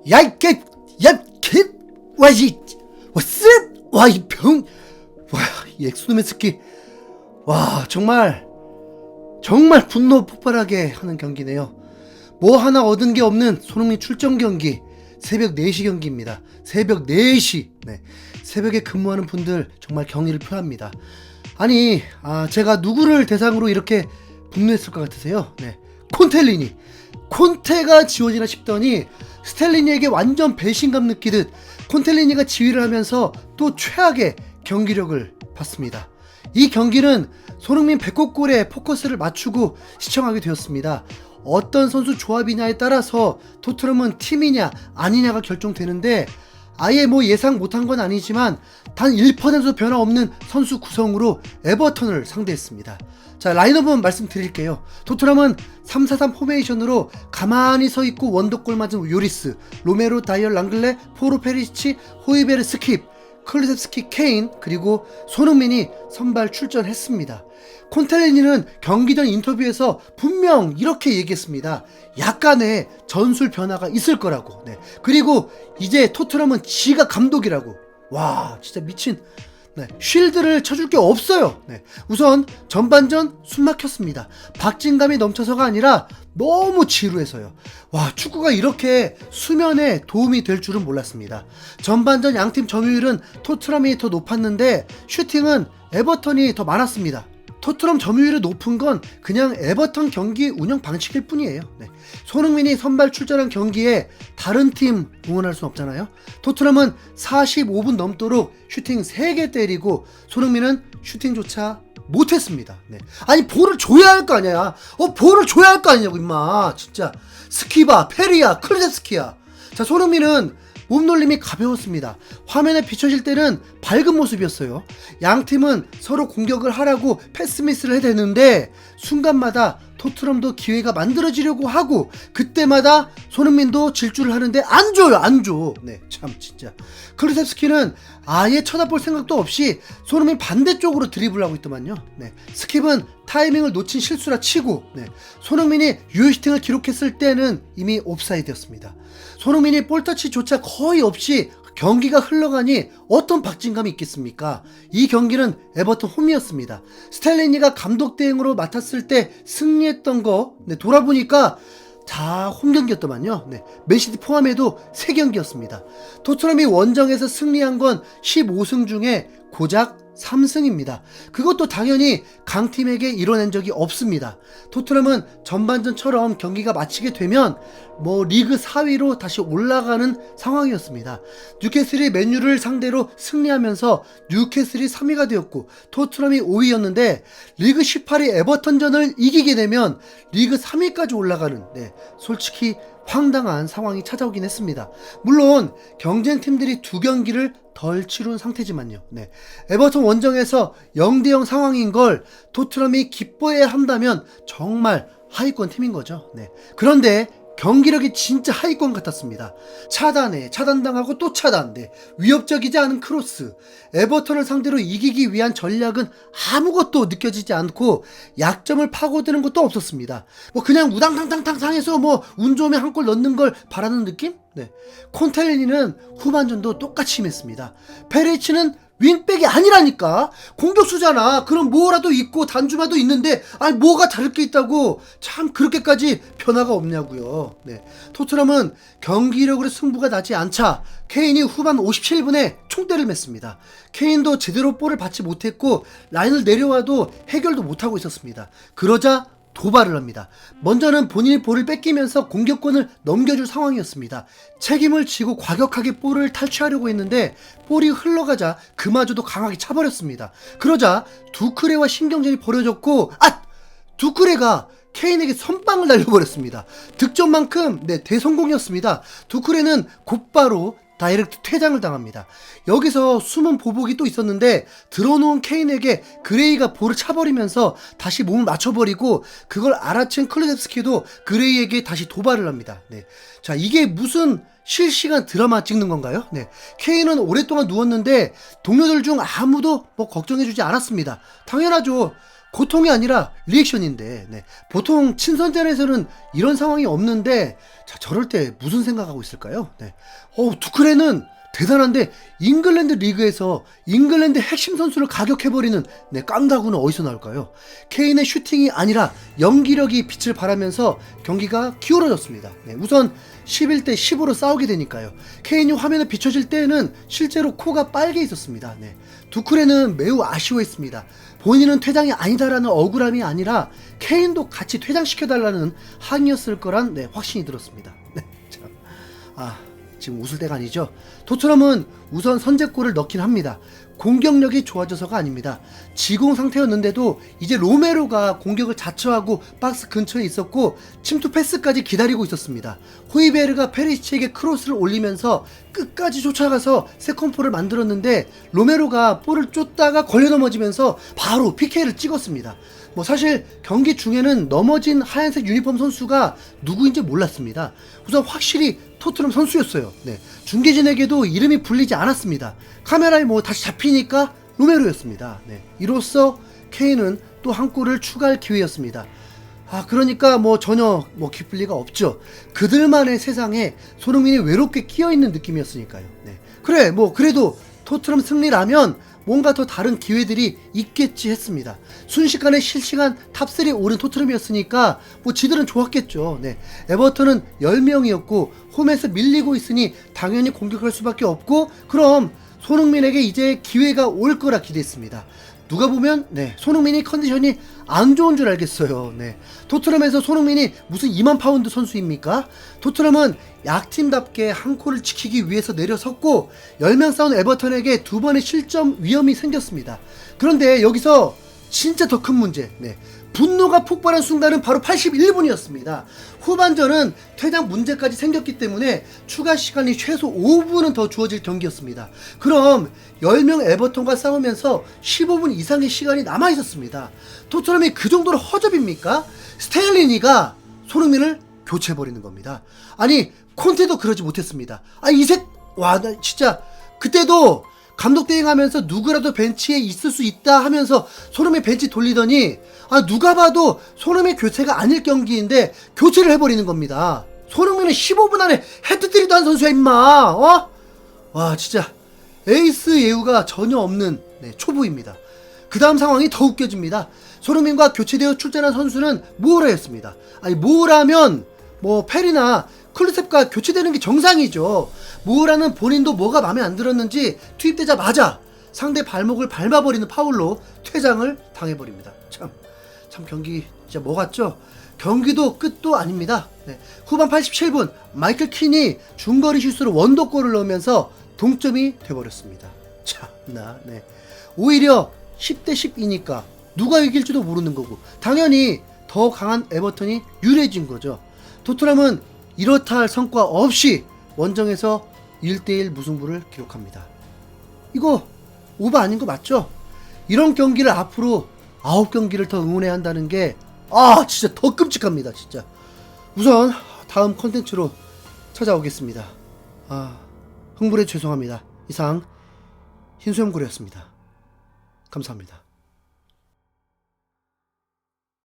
야이 개, 야 개, 와이, 와쓰, 와이 병, 와이 엑소돔의 스키, 와 정말 분노 폭발하게 하는 경기네요. 뭐 하나 얻은 게 없는 손흥민 출전 경기, 새벽 4시 경기입니다. 새벽 4시. 네. 새벽에 근무하는 분들 정말 경의를 표합니다. 아니, 제가 누구를 대상으로 이렇게 분노했을 것 같으세요? 네. 콘테가 지워지나 싶더니 스텔리니에게 완전 배신감 느끼듯 콘텔리니가 지휘를 하면서 또 최악의 경기력을 봤습니다. 이 경기는 손흥민 100골에 포커스를 맞추고 시청하게 되었습니다. 어떤 선수 조합이냐에 따라서 토트넘은 팀이냐 아니냐가 결정되는데, 아예 뭐 예상 못한 건 아니지만 단 1%도 변화 없는 선수 구성으로 에버턴을 상대했습니다. 자, 라인업은 말씀드릴게요. 토트넘은 3-4-3 포메이션으로 가만히 서있고 원더골 맞은 요리스, 로메로, 다이얼, 랑글레, 포로, 페리시치, 호이베르, 스킵, 클루셉스키, 케인, 그리고 손흥민이 선발 출전했습니다. 콘텔리니는 경기 전 인터뷰에서 분명 이렇게 얘기했습니다. 약간의 전술 변화가 있을 거라고. 네. 그리고 이제 토트넘은 지가 감독이라고. 와, 진짜 미친. 네. 쉴드를 쳐줄 게 없어요. 네. 우선 전반전 숨 막혔습니다. 박진감이 넘쳐서가 아니라 너무 지루해서요. 와, 축구가 이렇게 수면에 도움이 될 줄은 몰랐습니다. 전반전 양팀 점유율은 토트넘이 더 높았는데 슈팅은 에버턴이 더 많았습니다. 토트넘 점유율이 높은 건 그냥 에버턴 경기 운영 방식일 뿐이에요. 네. 손흥민이 선발 출전한 경기에 다른 팀 응원할 순 없잖아요. 토트넘은 45분 넘도록 슈팅 3개 때리고 손흥민은 슈팅조차 못했습니다. 네. 아니, 볼을 줘야 할 거 아니야. 볼을 줘야 할 거 아니냐고 임마. 진짜 스키바, 페리야, 클루셉스키야. 자, 손흥민은 몸놀림이 가벼웠습니다. 화면에 비춰질 때는 밝은 모습이었어요. 양팀은 서로 공격을 하라고 패스 미스를 해대는데 순간마다 토트넘도 기회가 만들어지려고 하고 그때마다 손흥민도 질주를 하는데 안 줘요, 안 줘. 네, 참 진짜. 클루셉스키는 아예 쳐다볼 생각도 없이 손흥민 반대쪽으로 드리블하고 있더만요. 네, 스킵은 타이밍을 놓친 실수라 치고, 네, 손흥민이 유효슈팅을 기록했을 때는 이미 옵사이드였습니다. 손흥민이 볼터치조차 거의 없이 경기가 흘러가니 어떤 박진감이 있겠습니까? 이 경기는 에버턴 홈이었습니다. 스텔리니가 감독 대행으로 맡았을 때 승리했던 거, 네, 돌아보니까 다 홈경기였더만요. 네, 맨시티 포함해도 3경기였습니다. 토트넘이 원정에서 승리한 건 15승 중에 고작 3승입니다. 그것도 당연히 강팀에게 이뤄낸 적이 없습니다. 토트넘은 전반전처럼 경기가 마치게 되면 리그 4위로 다시 올라가는 상황이었습니다. 뉴캐슬이 맨유를 상대로 승리하면서 뉴캐슬이 3위가 되었고 토트넘이 5위였는데 리그 18위 에버턴전을 이기게 되면 리그 3위까지 올라가는, 네, 솔직히 황당한 상황이 찾아오긴 했습니다. 물론 경쟁팀들이 2경기를 덜 치룬 상태지만요. 네. 에버턴 원정에서 0대0 상황인 걸 토트넘이 기뻐해야 한다면 정말 하위권 팀인 거죠. 네. 그런데 경기력이 진짜 하위권 같았습니다. 차단당하고 또 차단. 네. 위협적이지 않은 크로스. 에버턴을 상대로 이기기 위한 전략은 아무것도 느껴지지 않고 약점을 파고드는 것도 없었습니다. 그냥 우당탕탕탕탕해서 운 좋으면 한 골 넣는 걸 바라는 느낌? 네. 콘텔리니는 후반전도 똑같이 임했습니다. 페리치는 윙백이 아니라니까. 공격수잖아. 그럼 뭐라도 있고 단주마도 있는데 아니 뭐가 다를 게 있다고. 참 그렇게까지 변화가 없냐고요. 네. 토트넘은 경기력으로 승부가 나지 않자 케인이 후반 57분에 총대를 맸습니다. 케인도 제대로 볼을 받지 못했고 라인을 내려와도 해결도 못하고 있었습니다. 그러자 도발을 합니다. 먼저는 본인이 볼을 뺏기면서 공격권을 넘겨줄 상황이었습니다. 책임을 지고 과격하게 볼을 탈취하려고 했는데 볼이 흘러가자 그마저도 강하게 차버렸습니다. 그러자 두크레와 신경전이 벌어졌고 두크레가 케인에게 선빵을 날려버렸습니다. 득점만큼 대성공이었습니다. 두크레는 곧바로 다이렉트 퇴장을 당합니다. 여기서 숨은 보복이 또 있었는데 들어놓은 케인에게 그레이가 볼을 차버리면서 다시 몸을 맞춰버리고 그걸 알아챈 클루셉스키도 그레이에게 다시 도발을 합니다. 네. 자, 이게 무슨 실시간 드라마 찍는 건가요? 네. 케인은 오랫동안 누웠는데 동료들 중 아무도 걱정해주지 않았습니다. 당연하죠. 고통이 아니라 리액션인데, 네. 보통 친선전에서는 이런 상황이 없는데, 자, 저럴 때 무슨 생각하고 있을까요? 네. 두크레는 대단한데 잉글랜드 리그에서 잉글랜드 핵심 선수를 가격해버리는, 네, 깡다구는 어디서 나올까요? 케인의 슈팅이 아니라 연기력이 빛을 발하면서 경기가 기울어졌습니다. 네, 우선 11대 10으로 싸우게 되니까요. 케인이 화면에 비춰질 때에는 실제로 코가 빨개 있었습니다. 네, 두크레는 매우 아쉬워했습니다. 본인은 퇴장이 아니다라는 억울함이 아니라 케인도 같이 퇴장시켜달라는 항의였을 거란, 네, 확신이 들었습니다. 네, 참. 지금 웃을 때가 아니죠. 토트넘은 우선 선제골을 넣긴 합니다. 공격력이 좋아져서가 아닙니다. 지공 상태였는데도 이제 로메로가 공격을 자처하고 박스 근처에 있었고 침투 패스까지 기다리고 있었습니다. 호이베르가 페리시치에게 크로스를 올리면서 끝까지 쫓아가서 세컨볼을 만들었는데 로메로가 볼을 쫓다가 걸려 넘어지면서 바로 PK를 찍었습니다. 사실 경기 중에는 넘어진 하얀색 유니폼 선수가 누구인지 몰랐습니다. 우선 확실히 토트넘 선수였어요. 네, 중계진에게도 이름이 불리지 않았습니다. 카메라에 다시 잡히니까 로메로였습니다. 네, 이로써 케인은 또 한 골을 추가할 기회였습니다. 그러니까 전혀 기쁠 리가 없죠. 그들만의 세상에 손흥민이 외롭게 끼어있는 느낌이었으니까요. 네, 그래 그래도 토트넘 승리라면 뭔가 더 다른 기회들이 있겠지 했습니다. 순식간에 실시간 탑3에 오른 토트넘이었으니까 지들은 좋았겠죠. 네, 에버턴은 10명이었고 홈에서 밀리고 있으니 당연히 공격할 수밖에 없고, 그럼 손흥민에게 이제 기회가 올 거라 기대했습니다. 누가 보면 손흥민이 컨디션이 안 좋은 줄 알겠어요. 네, 토트넘에서 손흥민이 무슨 2만 파운드 선수입니까? 토트넘은 약팀답게 한 골을 지키기 위해서 내려섰고 10명 싸운 에버턴에게 2번의 실점 위험이 생겼습니다. 그런데 여기서 진짜 더 큰 문제, 분노가 폭발한 순간은 바로 81분이었습니다. 후반전은 퇴장 문제까지 생겼기 때문에 추가 시간이 최소 5분은 더 주어질 경기였습니다. 그럼 10명 에버턴과 싸우면서 15분 이상의 시간이 남아있었습니다. 토트넘이 그 정도로 허접입니까? 스텔리니가 손흥민을 교체해버리는 겁니다. 아니, 콘테도 그러지 못했습니다. 나 진짜 그때도 감독 대행하면서 누구라도 벤치에 있을 수 있다 하면서 손흥민 벤치 돌리더니 누가 봐도 손흥민 교체가 아닐 경기인데 교체를 해버리는 겁니다. 손흥민은 15분 안에 헤트트릭도 한 선수야 임마. 와 진짜 에이스 예우가 전혀 없는 초보입니다. 그 다음 상황이 더 웃겨집니다. 손흥민과 교체되어 출전한 선수는 모우라였습니다. 모우라면 페리나 클루셉과 교체되는 게 정상이죠. 모우라는 본인도 뭐가 마음에 안 들었는지 투입되자마자 상대 발목을 밟아버리는 파울로 퇴장을 당해버립니다. 참 경기 진짜 같죠? 경기도 끝도 아닙니다. 후반 87분 마이클 킨이 중거리 슛으로 원더골을 넣으면서 동점이 돼버렸습니다. 오히려 10대 10이니까 누가 이길지도 모르는 거고 당연히 더 강한 에버턴이 유리해진 거죠. 토트넘은 이렇다 할 성과 없이 원정에서 1대1 무승부를 기록합니다. 이거 오버 아닌 거 맞죠? 이런 경기를 앞으로 9경기를 더 응원해야 한다는 게 진짜 더 끔찍합니다. 진짜. 우선 다음 콘텐츠로 찾아오겠습니다. 흥분해 죄송합니다. 이상 흰수염고래였습니다. 감사합니다.